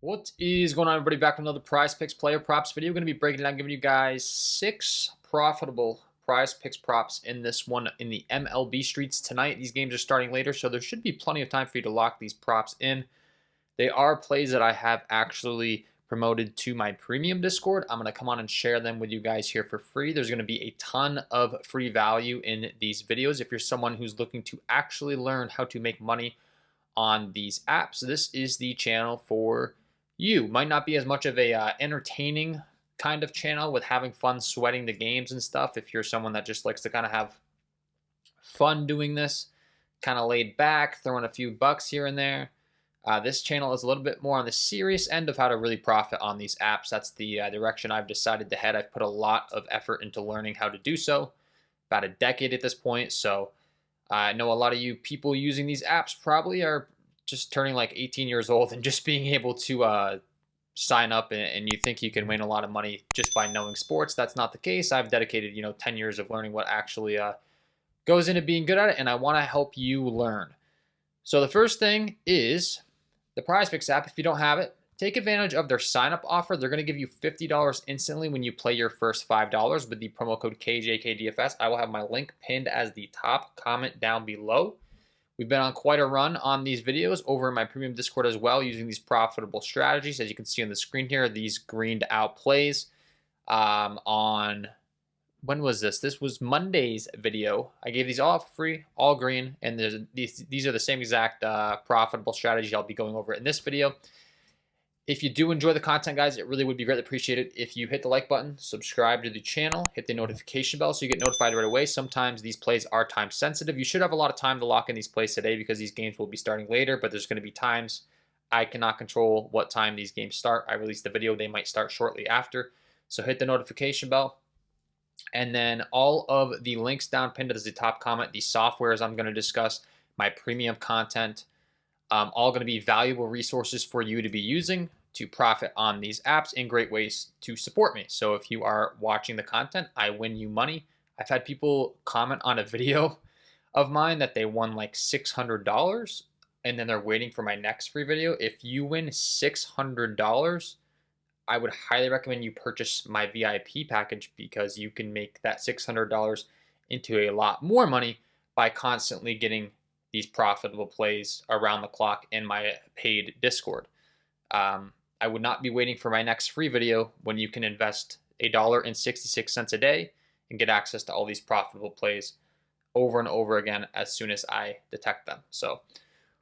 What is going on, everybody? Back with another Prize Picks player props video. Going to be breaking down, giving you guys 6 profitable Prize Picks props in this one in the MLB streets tonight. These games are starting later, so there should be plenty of time for you to lock these props in. They are plays that I have actually promoted to my premium Discord. I'm going to come on and share them with you guys here for free. There's going to be a ton of free value in these videos. If you're someone who's looking to actually learn how to make money on these apps, this is the channel for you. Might not be as much of a entertaining kind of channel with having fun sweating the games and stuff. If you're someone that just likes to kind of have fun doing this, kind of laid back, throwing a few bucks here and there, this channel is a little bit more on the serious end of how to really profit on these apps. That's the direction I've decided to head. I've put a lot of effort into learning how to do so, about a decade at this point. So I know a lot of you people using these apps probably are just turning like 18 years old and just being able to sign up and you think you can win a lot of money just by knowing sports. That's not the case. I've dedicated 10 years of learning what actually goes into being good at it, and I want to help you learn. So the first thing is the Prizepicks app. If you don't have it, take advantage of their sign-up offer. They're going to give you $50 instantly when you play your first $5 with the promo code KJKDFS. I will have my link pinned as the top comment down below. We've been on quite a run on these videos over in my premium Discord as well, using these profitable strategies. As you can see on the screen here, these greened out plays on, when was this? This was Monday's video. I gave these all for free, all green, and these are the same exact profitable strategy I'll be going over in this video. If you do enjoy the content, guys, it really would be greatly appreciated if you hit the like button, subscribe to the channel, hit the notification bell so you get notified right away. Sometimes these plays are time sensitive. You should have a lot of time to lock in these plays today because these games will be starting later, but there's going to be times I cannot control what time these games start. I release the video, they might start shortly after. So hit the notification bell. And then all of the links down pinned as the top comment, the softwares I'm going to discuss, my premium content, all going to be valuable resources for you to be using to profit on these apps and great ways to support me. So if you are watching the content, I win you money. I've had people comment on a video of mine that they won like $600 and then they're waiting for my next free video. If you win $600, I would highly recommend you purchase my VIP package because you can make that $600 into a lot more money by constantly getting these profitable plays around the clock in my paid Discord. I would not be waiting for my next free video when you can invest $1.66 a day and get access to all these profitable plays over and over again as soon as I detect them. So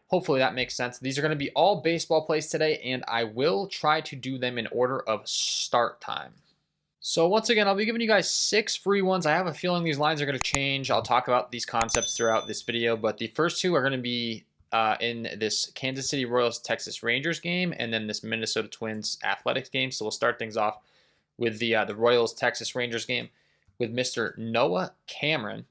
hopefully that makes sense. These are going to be all baseball plays today, and I will try to do them in order of start time. So once again, I'll be giving you guys 6 free ones. I have a feeling these lines are going to change. I'll talk about these concepts throughout this video, but the first 2 are going to be in this Kansas City Royals Texas Rangers game and then this Minnesota Twins Athletics game. So we'll start things off with the Royals Texas Rangers game with Mr. Noah Cameron.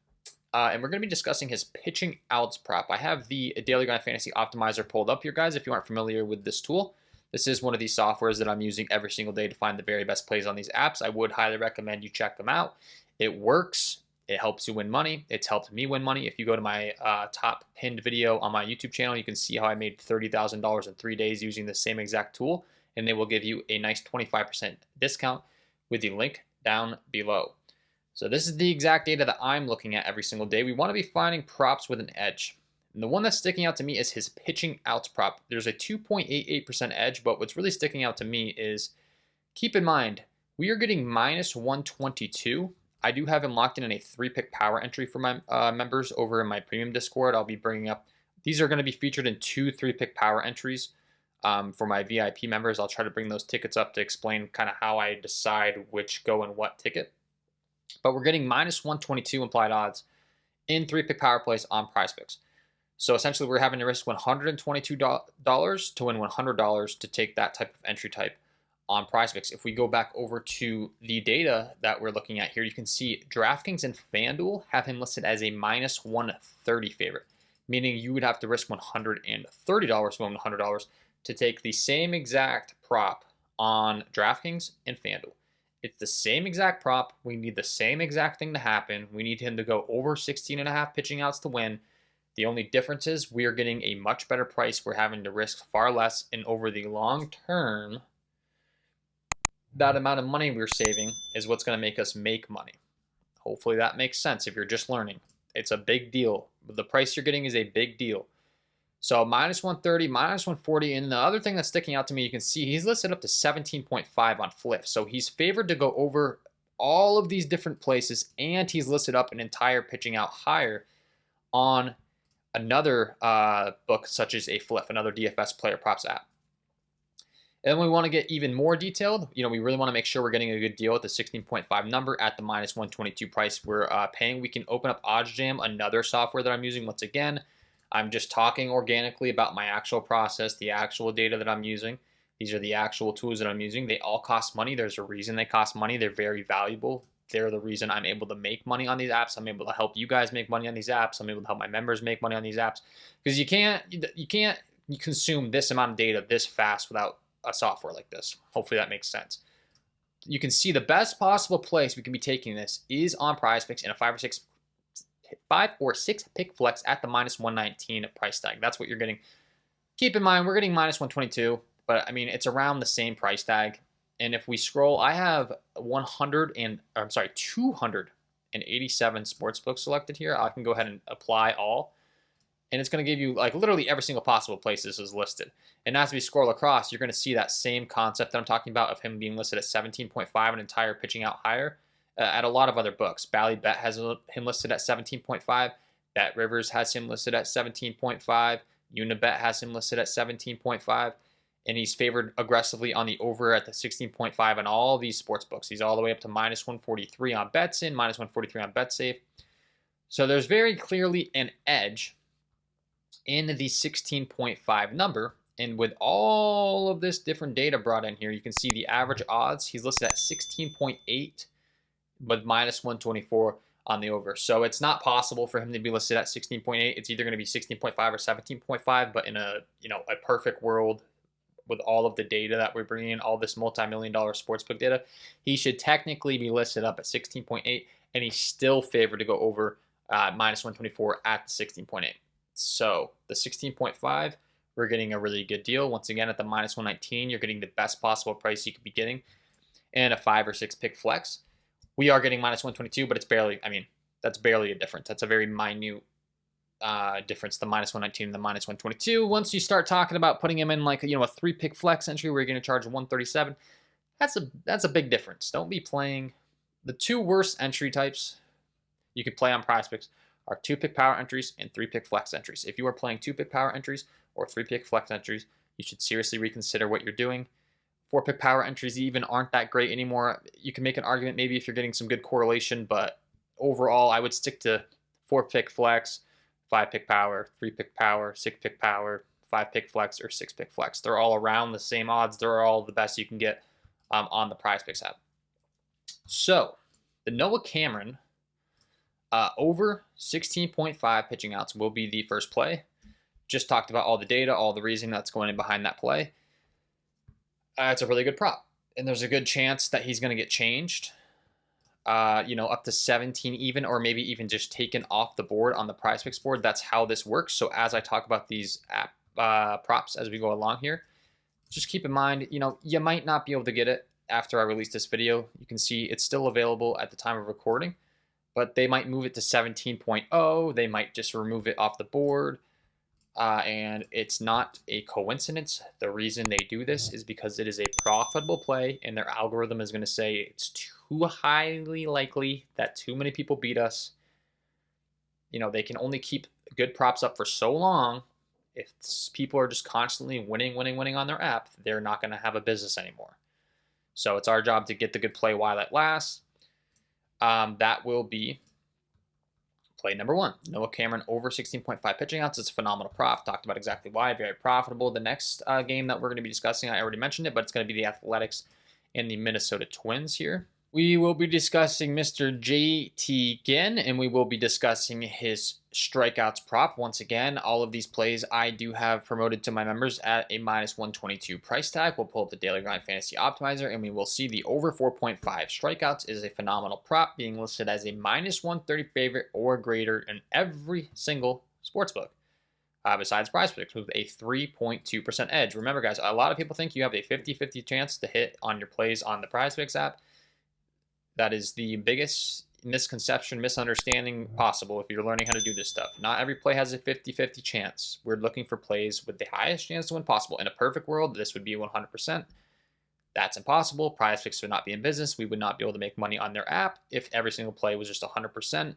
And we're going to be discussing his pitching outs prop. I have the Daily Grind Fantasy Optimizer pulled up here, guys, if you aren't familiar with this tool. This is one of these softwares that I'm using every single day to find the very best plays on these apps. I would highly recommend you check them out. It works. It helps you win money. It's helped me win money. If you go to my top pinned video on my YouTube channel, you can see how I made $30,000 in 3 days using the same exact tool, and they will give you a nice 25% discount with the link down below. So this is the exact data that I'm looking at every single day. We want to be finding props with an edge. And the one that's sticking out to me is his pitching outs prop. There's a 2.88% edge, but what's really sticking out to me is, keep in mind, we are getting minus 122. I do have him locked in a 3-pick power entry for my members over in my premium Discord. I'll be bringing up, these are going to be featured in 2 3-pick power entries for my VIP members. I'll try to bring those tickets up to explain kind of how I decide which go in what ticket. But we're getting minus 122 implied odds in 3-pick power plays on Prizepicks. So essentially we're having to risk $122 to win $100 to take that type of entry type on Prizepicks. If we go back over to the data that we're looking at here, you can see DraftKings and FanDuel have him listed as a minus 130 favorite, meaning you would have to risk $130 to win $100 to take the same exact prop on DraftKings and FanDuel. It's the same exact prop. We need the same exact thing to happen. We need him to go over 16.5 pitching outs to win. The only difference is we are getting a much better price. We're having to risk far less, and over the long term, that amount of money we're saving is what's going to make us make money. Hopefully that makes sense if you're just learning. It's a big deal. The price you're getting is a big deal. So minus 130, minus 140. And the other thing that's sticking out to me, you can see he's listed up to 17.5 on flip. So he's favored to go over all of these different places, and he's listed up an entire pitching out higher on another book such as a flip, another DFS player props app. And then we want to get even more detailed. We really want to make sure we're getting a good deal at the 16.5 number at the minus 122 price we're paying. We can open up OddsJam, another software that I'm using. Once again, I'm just talking organically about my actual process, the actual data that I'm using. These are the actual tools that I'm using. They all cost money. There's a reason they cost money. They're very valuable. They're the reason I'm able to make money on these apps. I'm able to help you guys make money on these apps. I'm able to help my members make money on these apps, because you can't consume this amount of data this fast without a software like this. Hopefully that makes sense. You can see the best possible place we can be taking this is on Prizepicks in a 5 or 6 pick flex at the minus 119 price tag. That's what you're getting. Keep in mind, we're getting minus 122, but I mean, it's around the same price tag. And if we scroll, I have 287 sportsbooks selected here. I can go ahead and apply all. And it's going to give you like literally every single possible place this is listed. And as we scroll across, you're going to see that same concept that I'm talking about of him being listed at 17.5, an entire pitching out higher at a lot of other books. Bally Bet has him listed at 17.5. Bet Rivers has him listed at 17.5. Unibet has him listed at 17.5. And he's favored aggressively on the over at the 16.5 on all these sports books. He's all the way up to minus 143 on Betson, minus 143 on BetSafe. So there's very clearly an edge in the 16.5 number. And with all of this different data brought in here, you can see the average odds. He's listed at 16.8, but minus 124 on the over. So it's not possible for him to be listed at 16.8. It's either going to be 16.5 or 17.5, but in a perfect world with all of the data that we're bringing in, all this multi-million-dollar sportsbook data, he should technically be listed up at 16.8, and he's still favored to go over minus 124 at the 16.8. So the 16.5, we're getting a really good deal. Once again, at the minus 119, you're getting the best possible price you could be getting. And a 5 or 6 pick flex, we are getting minus 122, but it's barely, that's barely a difference. That's a very minute difference, the minus 119 and the minus 122. Once you start talking about putting him in like, a 3 pick flex entry where you're going to charge 137, that's a big difference. Don't be playing the 2 worst entry types you could play on Prizepicks are 2 pick power entries and 3 pick flex entries. If you are playing 2 pick power entries or 3 pick flex entries, you should seriously reconsider what you're doing. 4 pick power entries even aren't that great anymore. You can make an argument maybe if you're getting some good correlation, but overall I would stick to 4 pick flex, 5 pick power, 3 pick power, 6 pick power, 5 pick flex, or 6 pick flex. They're all around the same odds. They're all the best you can get on the Prizepicks app. So the Noah Cameron over 16.5 pitching outs will be the first play. Just talked about all the data, all the reasoning that's going in behind that play. It's a really good prop, and there's a good chance that he's going to get changed. Up to 17 even, or maybe even just taken off the board on the Prizepicks board. That's how this works. So as I talk about these app props as we go along here, just keep in mind, you might not be able to get it after I release this video. You can see it's still available at the time of recording, but they might move it to 17.0. They might just remove it off the board. And it's not a coincidence. The reason they do this is because it is a profitable play, and their algorithm is going to say it's too highly likely that too many people beat us. They can only keep good props up for so long. If people are just constantly winning on their app, they're not going to have a business anymore. So it's our job to get the good play while it lasts. That will be play number 1. Noah Cameron over 16.5 pitching outs. It's a phenomenal prop. Talked about exactly why. Very profitable. The next game that we're going to be discussing, I already mentioned it, but it's going to be the Athletics and the Minnesota Twins here. We will be discussing Mr. JT Ginn, and we will be discussing his strikeouts prop. Once again, all of these plays I do have promoted to my members at a minus 122 price tag. We'll pull up the Daily Grind Fantasy Optimizer, and we will see the over 4.5 strikeouts is a phenomenal prop, being listed as a minus 130 favorite or greater in every single sportsbook. besides Prizepicks with a 3.2% edge. Remember, guys, a lot of people think you have a 50-50 chance to hit on your plays on the Prizepicks app. That is the biggest misconception, misunderstanding possible if you're learning how to do this stuff. Not every play has a 50-50 chance. We're looking for plays with the highest chance to win possible. In a perfect world, this would be 100%. That's impossible. Prizepicks would not be in business. We would not be able to make money on their app if every single play was just 100%.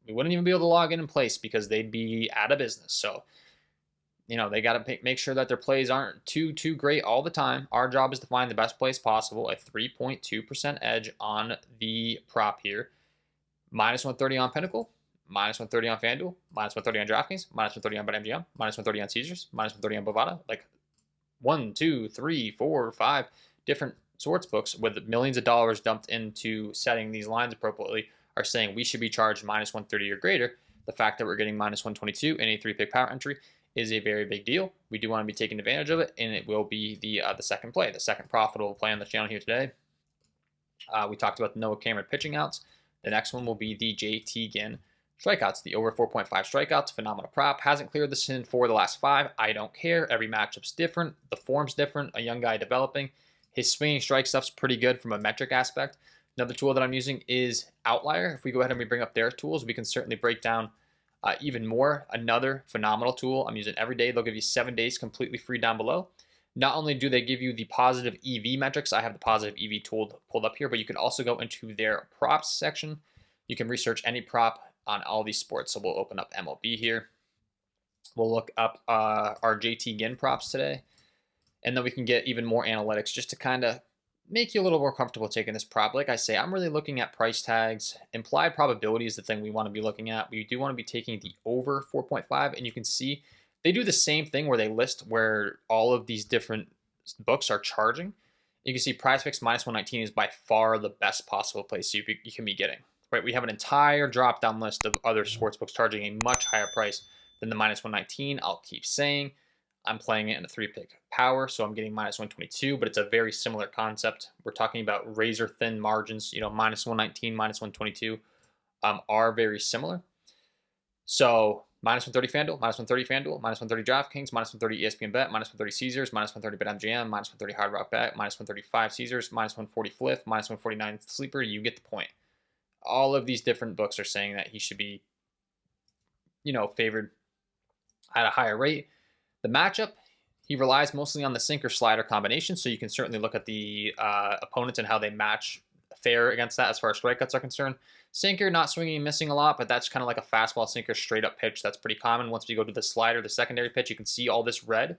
We wouldn't even be able to log in place because they'd be out of business. So, they got to make sure that their plays aren't too great all the time. Our job is to find the best plays possible. A 3.2% edge on the prop here. Minus 130 on Pinnacle, minus 130 on FanDuel, minus 130 on DraftKings, minus 130 on BetMGM, minus 130 on Caesars, minus 130 on Bovada. Like 1, 2, 3, 4, 5 different sports books with millions of dollars dumped into setting these lines appropriately are saying we should be charged minus 130 or greater. The fact that we're getting minus 122 in a 3-pick power entry is a very big deal. We do want to be taking advantage of it, and it will be the second play, the second profitable play on the channel here today. We talked about the Noah Cameron pitching outs. The next one will be the JT Ginn strikeouts. The over 4.5 strikeouts, phenomenal prop. Hasn't cleared the sin for the last 5. I don't care. Every matchup's different. The form's different. A young guy developing. His swinging strike stuff's pretty good from a metric aspect. Another tool that I'm using is Outlier. If we go ahead and we bring up their tools, we can certainly break down even more. Another phenomenal tool I'm using every day. They'll give you 7 days completely free down below. Not only do they give you the positive EV metrics, I have the positive EV tool pulled up here, but you can also go into their props section. You can research any prop on all these sports. So we'll open up MLB here. We'll look up our JT Ginn props today, and then we can get even more analytics just to kind of make you a little more comfortable taking this prop. Like I say, I'm really looking at price tags. Implied probability is the thing we want to be looking at. We do want to be taking the over 4.5, and you can see they do the same thing where they list where all of these different books are charging. You can see Prizepicks minus 119 is by far the best possible place you can be getting. Right? We have an entire drop-down list of other sports books charging a much higher price than the minus 119. I'll keep saying I'm playing it in a 3-pick power, so I'm getting minus 122, but it's a very similar concept. We're talking about razor-thin margins. Minus 119, minus 122 are very similar. So minus 130 FanDuel, minus 130 FanDuel, minus 130 DraftKings, minus 130 ESPN Bet, minus 130 Caesars, minus 130 BetMGM, minus 130 Hard Rock Bet, minus 135 Caesars, minus 140 Fliff, minus 149 Sleeper. You get the point. All of these different books are saying that he should be, favored at a higher rate. The matchup, he relies mostly on the sinker-slider combination, so you can certainly look at the opponents and how they match fair against that as far as strikeouts are concerned. Sinker, not swinging and missing a lot, but that's kind of like a fastball sinker straight-up pitch. That's pretty common. Once we go to the slider, the secondary pitch, you can see all this red.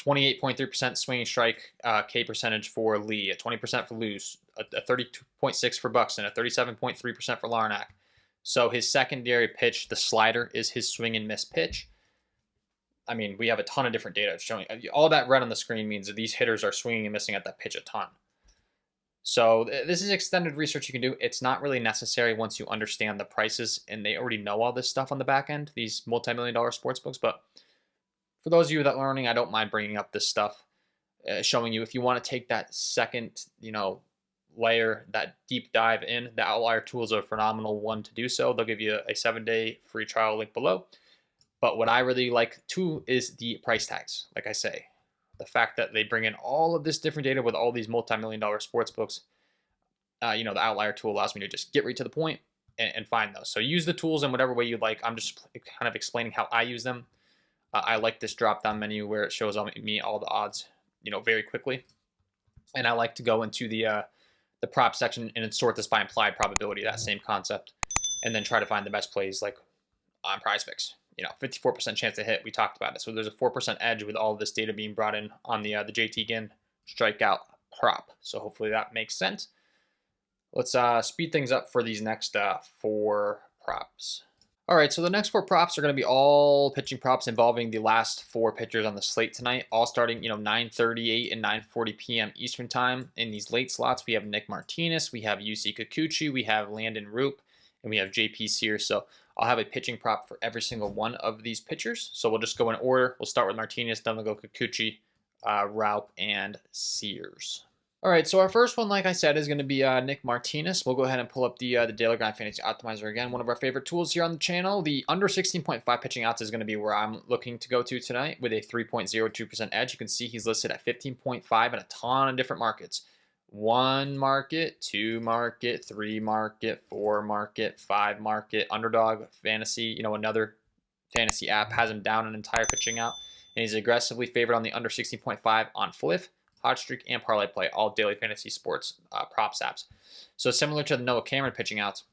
28.3% swinging strike K percentage for Lee, a 20% for Luz, a 32.6% for Buxton, a 37.3% for Larnack. So his secondary pitch, the slider, is his swing and miss pitch. I mean, we have a ton of different data showing all that red on the screen means that these hitters are swinging and missing at that pitch a ton. So this is extended research you can do. It's not really necessary once you understand the prices, and they already know all this stuff on the back end, these multi-million-dollar sports books. But for those of you that are learning, I don't mind bringing up this stuff, showing you if you want to take that second, layer, that deep dive in, the Outlier tool is a phenomenal one to do so. They'll give you a 7-day free trial link below. But what I really like too is the price tags. Like I say, the fact that they bring in all of this different data with all these multi-million-dollar sports books, the Outlier tool allows me to just get right to the point and find those. So use the tools in whatever way you'd like. I'm just kind of explaining how I use them. I like this drop-down menu where it shows me all the odds, very quickly. And I like to go into the prop section and sort this by implied probability, that same concept, and then try to find the best plays like on Prizepicks. 54% chance to hit. We talked about it. So there's a 4% edge with all of this data being brought in on the JT Ginn strikeout prop. So hopefully that makes sense. Let's speed things up for these next 4 props. All right, so the next 4 props are going to be all pitching props involving the last 4 pitchers on the slate tonight, all starting 9:38 and 9:40 p.m. Eastern time. In these late slots, we have Nick Martinez, we have UC Kikuchi, we have Landon Roop, and we have JP Sears. So I'll have a pitching prop for every single one of these pitchers. So we'll just go in order. We'll start with Martinez, then we'll go Kikuchi, Raup, and Sears. All right, so our first one, like I said, is going to be Nick Martinez. We'll go ahead and pull up the Daily Grind Fantasy Optimizer again, one of our favorite tools here on the channel. The under 16.5 pitching outs is going to be where I'm looking to go to tonight with a 3.02% edge. You can see he's listed at 15.5 in a ton of different markets. 1 market, 2 market, 3 market, 4 market, 5 market. Underdog Fantasy, another fantasy app has him down an entire pitching out, and he's aggressively favored on the under 16.5 on Fliff, Hot Streak, and Parlay Play, all daily fantasy sports props apps. So similar to the Noah Cameron pitching outs,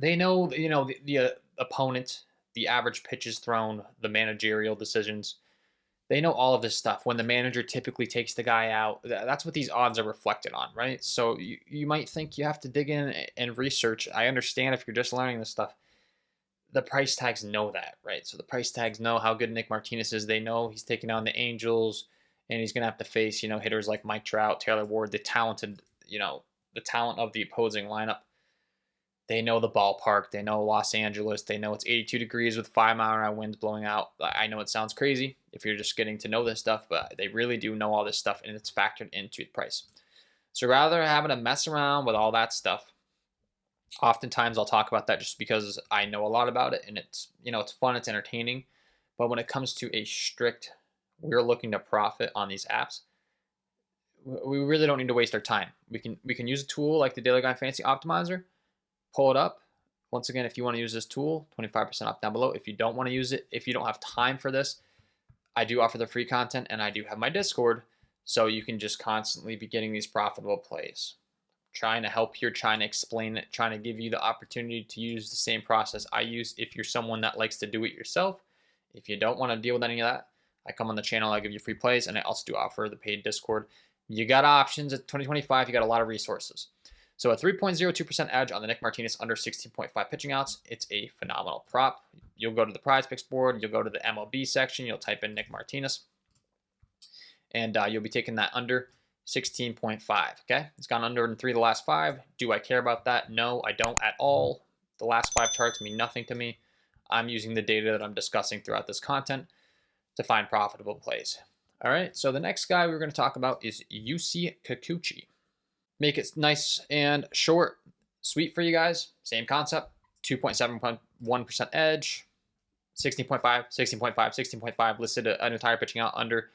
they know, the opponent, the average pitches thrown, the managerial decisions. They know all of this stuff. When the manager typically takes the guy out, that's what these odds are reflected on, right? So you might think you have to dig in and research. I understand if you're just learning this stuff. The price tags know that, right? So the price tags know how good Nick Martinez is. They know he's taking on the Angels, and he's going to have to face, hitters like Mike Trout, Taylor Ward, the talent of the opposing lineup. They know the ballpark. They know Los Angeles. They know it's 82 degrees with 5-mile-an-hour winds blowing out. I know it sounds crazy if you're just getting to know this stuff, but they really do know all this stuff, and it's factored into the price. So rather than having to mess around with all that stuff, oftentimes I'll talk about that just because I know a lot about it, and it's fun, it's entertaining. But when it comes to a strict, we're looking to profit on these apps, we really don't need to waste our time. We can use a tool like the Daily Grind Fantasy Optimizer, pull it up. Once again, if you want to use this tool, 25% off down below. If you don't want to use it, if you don't have time for this, I do offer the free content, and I do have my Discord, so you can just constantly be getting these profitable plays. Trying to help here, trying to explain it, trying to give you the opportunity to use the same process I use if you're someone that likes to do it yourself. If you don't want to deal with any of that, I come on the channel, I give you free plays, and I also do offer the paid Discord. You got options at 2025, you got a lot of resources. So a 3.02% edge on the Nick Martinez under 16.5 pitching outs. It's a phenomenal prop. You'll go to the Prizepicks board, you'll go to the MLB section, you'll type in Nick Martinez, and you'll be taking that under 16.5. Okay, it's gone under in 3 of the last 5. Do I care about that? No, I don't at all. The last 5 charts mean nothing to me. I'm using the data that I'm discussing throughout this content to find profitable plays. All right, so the next guy we're going to talk about is Yusei Kikuchi. Make it nice and short, sweet for you guys. Same concept, 2.71% edge, 16.5, 16.5, 16.5, listed an entire pitching out under.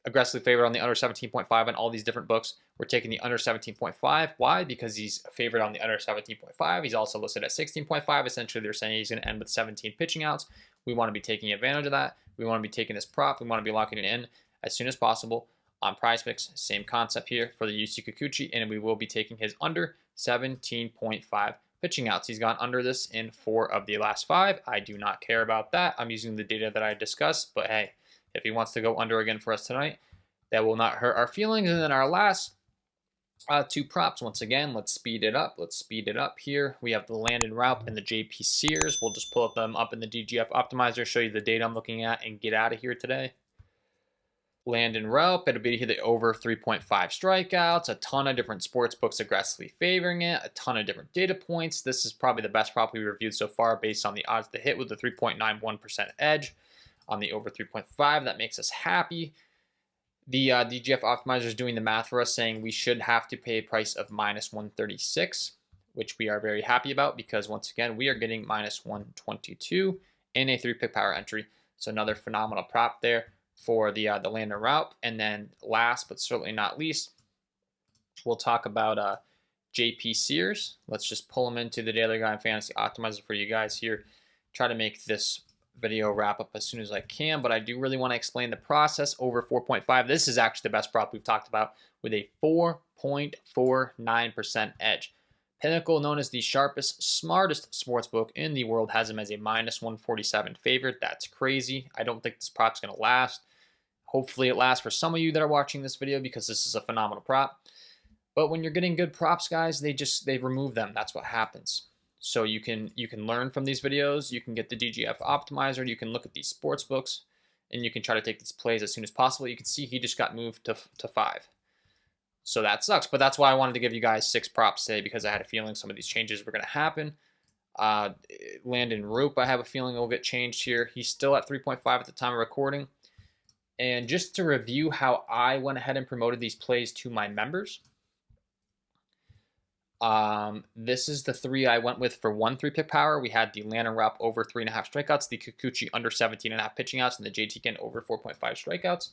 Aggressively favored on the under 17.5 in all these different books. We're taking the under 17.5. Why? Because he's favored on the under 17.5. He's also listed at 16.5. Essentially, they're saying he's going to end with 17 pitching outs. We want to be taking advantage of that. We want to be taking this prop. We want to be locking it in as soon as possible on Prizepicks. Same concept here for the Yusei Kikuchi, and we will be taking his under 17.5 pitching outs. He's gone under this in 4 of the last 5. I do not care about that. I'm using the data that I discussed, but hey, if he wants to go under again for us tonight, that will not hurt our feelings. And then our last 2 props, once again, let's speed it up. Let's speed it up here. We have the Landon Raup and the JP Sears. We'll just pull them up in the DGF Optimizer, show you the data I'm looking at, and get out of here today. Landon Raup, it'll be the over 3.5 strikeouts, a ton of different sports books aggressively favoring it, a ton of different data points. This is probably the best prop we reviewed so far based on the odds to hit with the 3.91% edge on the over 3.5. That makes us happy. The DGF Optimizer is doing the math for us, saying we should have to pay a price of -136, which we are very happy about because, once again, we are getting -122 in a 3-pick power entry. So another phenomenal prop there for the Landon Raup. And then last but certainly not least, we'll talk about JP Sears. Let's just pull him into the Daily Grind Fantasy Optimizer for you guys here. Try to make this video wrap up as soon as I can, but I do really want to explain the process over 4.5. This is actually the best prop we've talked about with a 4.49% edge. Pinnacle, known as the sharpest, smartest sportsbook in the world, has him as a -147 favorite. That's crazy. I don't think this prop's going to last. Hopefully it lasts for some of you that are watching this video because this is a phenomenal prop. But when you're getting good props, guys, they remove them. That's what happens. So you can learn from these videos. You can get the DGF Optimizer. You can look at these sports books, and you can try to take these plays as soon as possible. You can see he just got moved to 5. So that sucks. But that's why I wanted to give you guys 6 props today, because I had a feeling some of these changes were going to happen. Landon Raup, I have a feeling will get changed here. He's still at 3.5 at the time of recording. And just to review how I went ahead and promoted these plays to my members, this is the three I went with for 1 3-pick power. We had the Landon Rupp over 3.5 strikeouts, the Kikuchi under 17.5 pitching outs, and the JT Ginn over 4.5 strikeouts.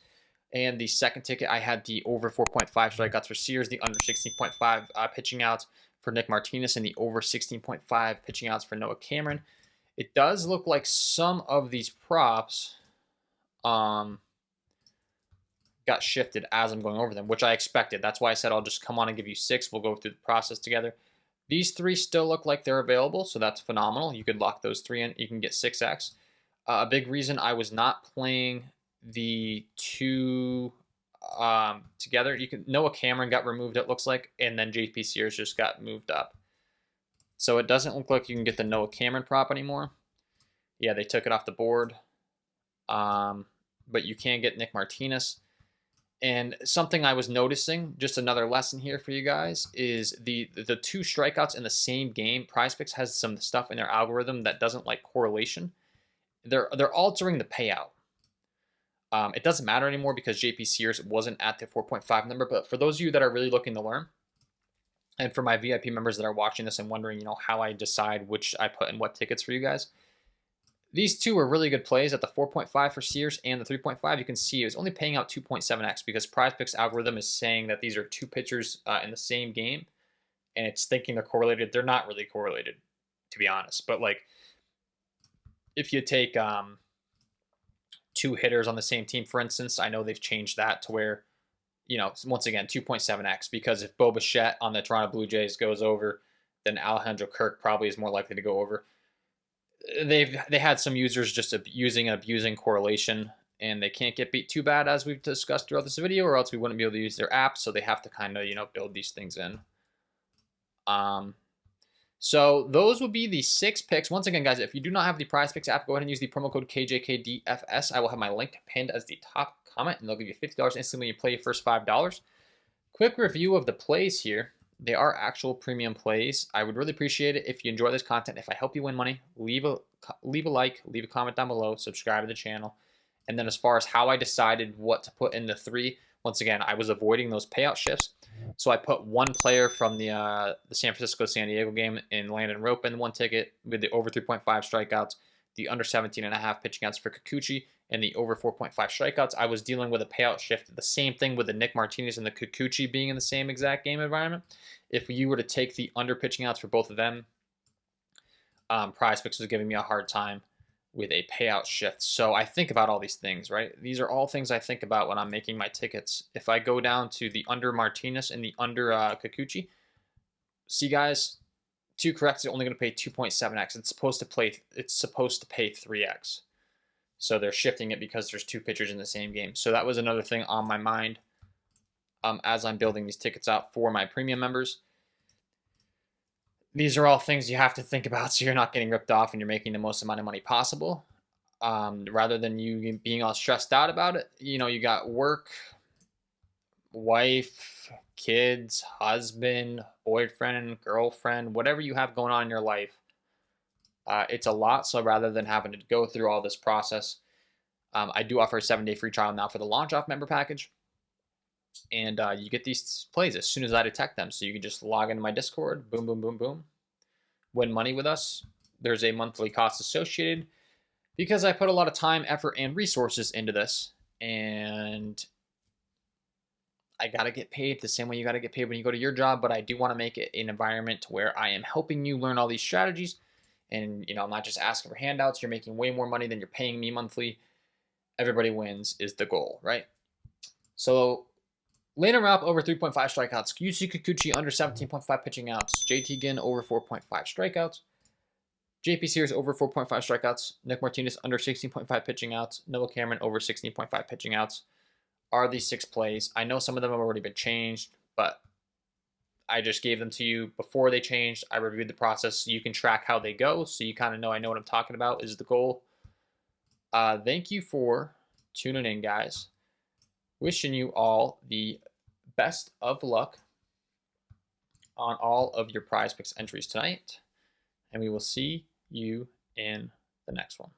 And the second ticket, I had the over 4.5 strikeouts for Sears, the under 16.5 pitching outs for Nick Martinez, and the over 16.5 pitching outs for Noah Cameron. It does look like some of these props got shifted as I'm going over them, which I expected. That's why I said I'll just come on and give you 6. We'll go through the process together. These 3 still look like they're available, so that's phenomenal. You could lock those 3 in. You can get 6x. A big reason I was not playing the 2 together. Noah Cameron got removed, it looks like, and then JP Sears just got moved up. So it doesn't look like you can get the Noah Cameron prop anymore. Yeah, they took it off the board. But you can get Nick Martinez. And something I was noticing, just another lesson here for you guys, is the 2 strikeouts in the same game. Prizepicks has some stuff in their algorithm that doesn't like correlation. They're altering the payout. It doesn't matter anymore because JP Sears wasn't at the 4.5 number. But for those of you that are really looking to learn, and for my VIP members that are watching this and wondering, how I decide which I put in what tickets for you guys, these 2 are really good plays. At the 4.5 for Sears and the 3.5, you can see it's only paying out 2.7x because Prizepicks algorithm is saying that these are 2 pitchers in the same game, and it's thinking they're correlated. They're not really correlated, to be honest. But like, if you take 2 hitters on the same team, for instance, I know they've changed that to where, once again, 2.7x, because if Bo Bichette on the Toronto Blue Jays goes over, then Alejandro Kirk probably is more likely to go over. They had some users just using and abusing correlation, and they can't get beat too bad, as we've discussed throughout this video, or else we wouldn't be able to use their app. So they have to kind of build these things in. So those would be the 6 picks. Once again, guys, if you do not have the Prizepicks app, go ahead and use the promo code KJKDFS. I will have my link pinned as the top comment, and they'll give you $50 instantly when you play your first $5. Quick review of the plays here. They are actual premium plays. I would really appreciate it if you enjoy this content. If I help you win money, leave a like, leave a comment down below, subscribe to the channel. And then as far as how I decided what to put in the 3, once again, I was avoiding those payout shifts. So I put 1 player from the San Francisco-San Diego game in Landon Rupp in 1 ticket with the over 3.5 strikeouts, the under 17.5 pitching outs for Kikuchi, and the over 4.5 strikeouts. I was dealing with a payout shift. The same thing with the Nick Martinez and the Kikuchi being in the same exact game environment. If you were to take the under pitching outs for both of them, Prizepicks was giving me a hard time with a payout shift. So I think about all these things, right? These are all things I think about when I'm making my tickets. If I go down to the under Martinez and the under Kikuchi, see guys, 2 corrects are only going to pay 2.7x. It's supposed to pay 3x. So they're shifting it because there's 2 pitchers in the same game. So that was another thing on my mind as I'm building these tickets out for my premium members. These are all things you have to think about so you're not getting ripped off and you're making the most amount of money possible. Rather than you being all stressed out about it. You got work, wife, kids, husband, boyfriend, girlfriend, whatever you have going on in your life. It's a lot, so rather than having to go through all this process, I do offer a 7-day free trial now for the Launch Off member package. And you get these plays as soon as I detect them. So you can just log into my Discord, boom, boom, boom, boom. Win money with us. There's a monthly cost associated because I put a lot of time, effort, and resources into this. And I got to get paid the same way you got to get paid when you go to your job. But I do want to make it an environment where I am helping you learn all these strategies. And, I'm not just asking for handouts. You're making way more money than you're paying me monthly. Everybody wins is the goal, right? So Landon Rupp over 3.5 strikeouts. Yusi Kikuchi under 17.5 pitching outs. JT Ginn over 4.5 strikeouts. JP Sears over 4.5 strikeouts. Nick Martinez under 16.5 pitching outs. Noah Cameron over 16.5 pitching outs are these 6 plays. I know some of them have already been changed, but I just gave them to you before they changed. I reviewed the process so you can track how they go, so you kind of know I know what I'm talking about is the goal. Thank you for tuning in, guys. Wishing you all the best of luck on all of your Prizepicks entries tonight, and we will see you in the next one.